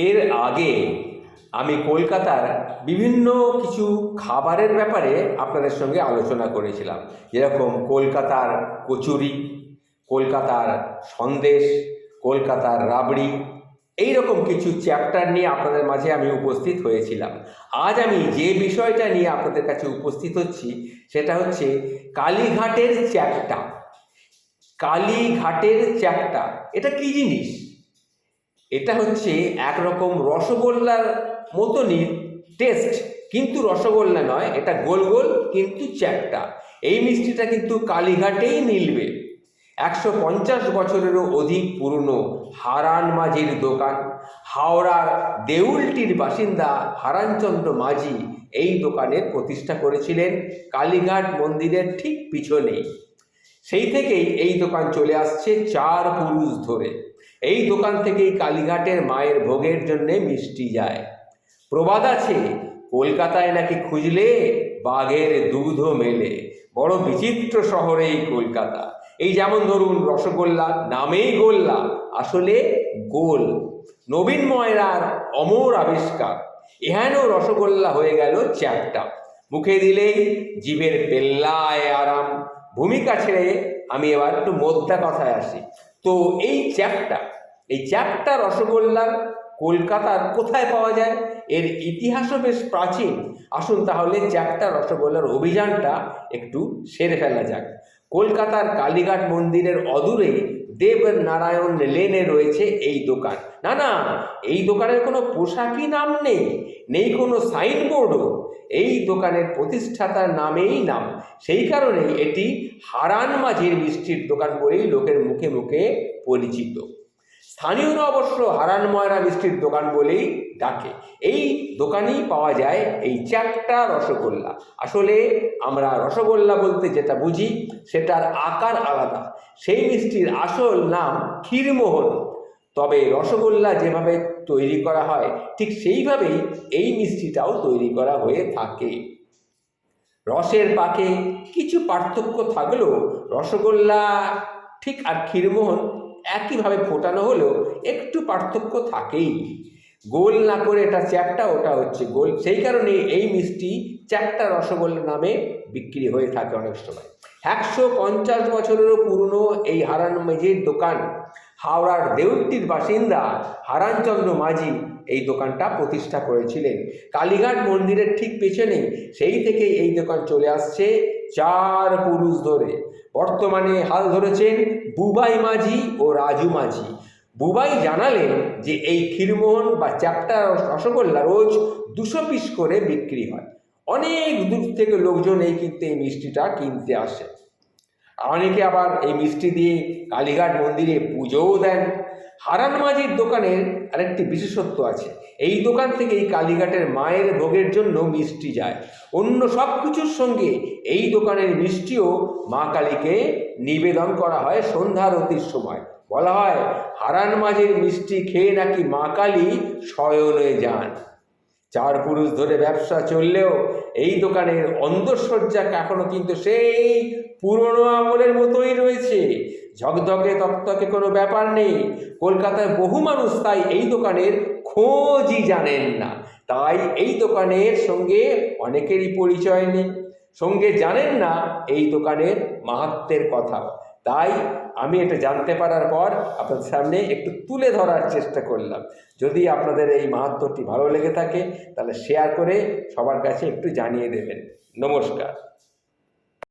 এর আগে আমি কলকাতার বিভিন্ন কিছু খাবারের ব্যাপারে আপনাদের সঙ্গে আলোচনা করেছিলাম, যেরকম কলকাতার কচুরি, কলকাতার সন্দেশ, কলকাতার রাবড়ি, এই রকম কিছু চ্যাপ্টার নিয়ে আপনাদের মাঝে আমি উপস্থিত হয়েছিলাম। আজ আমি যে বিষয়টা নিয়ে আপনাদের কাছে উপস্থিত হচ্ছি সেটা হচ্ছে কালীঘাটের চ্যাপ্টা। কালীঘাটের চ্যাপ্টা এটা কি জিনিস? এটা হচ্ছে একরকম রসগোল্লার মতনই টেস্ট, কিন্তু রসগোল্লা নয়, এটা গোল গোল কিন্তু চ্যাপ্টা। এই মিষ্টিটা কিন্তু কালীঘাটেই মিলবে। 150 বছরেরও অধিক পুরনো হারান মাঝির দোকান। হাওড়ার দেউলটির বাসিন্দা হারানচন্দ্র মাঝি এই দোকানের প্রতিষ্ঠা করেছিলেন কালীঘাট মন্দিরের ঠিক পিছনেই। সেই থেকেই এই দোকান চলে আসছে 4 পুরুষ ধরে। এই দোকান থেকেই কালীঘাটের মায়ের ভোগের জন্যে মিষ্টি যায়। প্রবাদ আছে, কলকাতায় নাকি খুঁজলে বাঘের দুধও মেলে। বড় বিচিত্র শহরে এই কলকাতা। এই যেমন ধরুন রসগোল্লা, নামেই গোল্লা, আসলে গোল। নবীন ময়রার অমর আবিষ্কার। এহেন রসগোল্লা হয়ে গেল চ্যাপ্টা। মুখে দিলেই জিভের পেল্লায় আরাম। ভূমিকা ছেড়ে আমি এবার একটু মোদ্দা কথায় আসি। তো এই চ্যাপ্টা রসগোল্লার কলকাতার কোথায় পাওয়া যায়? এর ইতিহাসও বেশ প্রাচীন। আসুন তাহলে চ্যাপ্টা রসগোল্লার অভিযানটা একটু সেরে ফেলা যাক। কলকাতার কালীঘাট মন্দিরের অদূরে দেবনারায়ণ লেনে রয়েছে এই দোকান। না, এই দোকানের কোনো পোশাকি নাম নেই কোনো সাইনবোর্ডও। এই দোকানের প্রতিষ্ঠাতার নামেই নাম। সেই কারণেই এটি হারান মাঝির মিষ্টির দোকান বলেই লোকের মুখে মুখে পরিচিত। স্থানীয়রা অবশ্য হারান ময়রা মিষ্টির দোকান বলেই ডাকে। এই দোকানেই পাওয়া যায় এই চ্যাপ্টা রসগোল্লা। আসলে আমরা রসগোল্লা বলতে যেটা বুঝি সেটার আকার আলাদা। সেই মিষ্টির আসল নাম ক্ষীরমোহন। তবে রসগোল্লা যেভাবে তৈরি করা হয় ঠিক সেইভাবেই এই মিষ্টিটাও তৈরি করা হয়ে থাকে। রসের পাকে কিছু পার্থক্য থাকলেও রসগোল্লা ঠিক আর ক্ষীরমোহন একইভাবে ফোটানো হলেও একটু পার্থক্য থাকেই। গোল না করে এটা চ্যাপ্টা, ওটা হচ্ছে গোল। সেই কারণে এই মিষ্টি চ্যাপ্টা রসগোল্লা নামে বিক্রি হয়ে থাকে অনেক সময়। 150 বছরেরও পুরনো এই হারান মাঝির দোকান। হাওড়ার দেউলটির বাসিন্দা হারানচন্দ্র মাঝি এই দোকানটা প্রতিষ্ঠা করেছিলেন কালীঘাট মন্দিরের ঠিক পেছনে। সেই থেকেই এই দোকান চলে আসছে 4 পুরুষ ধরে। বর্তমানে হাল ধরেছেন বুবাই মাঝি ও রাজু মাঝি। বুবাই জানালেন যে এই ক্ষীরমোহন বা চ্যাপ্টা রসগোল্লা রোজ 200 পিস করে বিক্রি হয়। অনেক দূর থেকে লোকজন এই মিষ্টিটা কিনতে আসে। অনেকে আবার এই মিষ্টি দিয়ে কালীঘাট মন্দিরে পুজোও দেন। হারান মাঝির দোকানের আরেকটি বিশেষত্ব আছে। এই দোকান থেকেই কালীঘাটের মায়ের ভোগের জন্য মিষ্টি যায়। অন্য সব কিছুর সঙ্গে এই দোকানের মিষ্টিও মা কালীকে নিবেদন করা হয় সন্ধ্যা আরতির সময়। বলা হয় হারান মাঝির মিষ্টি খেয়ে নাকি মা কালী শয়নে যান। 4 পুরুষ ধরে ব্যবসা চললেও এই দোকানের অন্দরসজ্জা এখনো কিন্তু সেই পুরনো আমলের মতোই রয়েছে। ঝকঝকে তকতকে কোনো ব্যাপার নেই। কলকাতায় বহু মানুষ তাই এই দোকানের খোঁজই জানেন না। তাই এই দোকানের সঙ্গে অনেকেরই পরিচয় নেই, সঙ্গে জানেন না এই দোকানের মাহাত্ম্যের কথা। তাই আমি এটা জানতে পারার পর আপনাদের সামনে একটু তুলে ধরার চেষ্টা করলাম। যদি আপনাদের এই মাহাত্ম্যটি ভালো লেগে থাকে তাহলে শেয়ার করে সবার কাছে একটু জানিয়ে দেবেন। নমস্কার।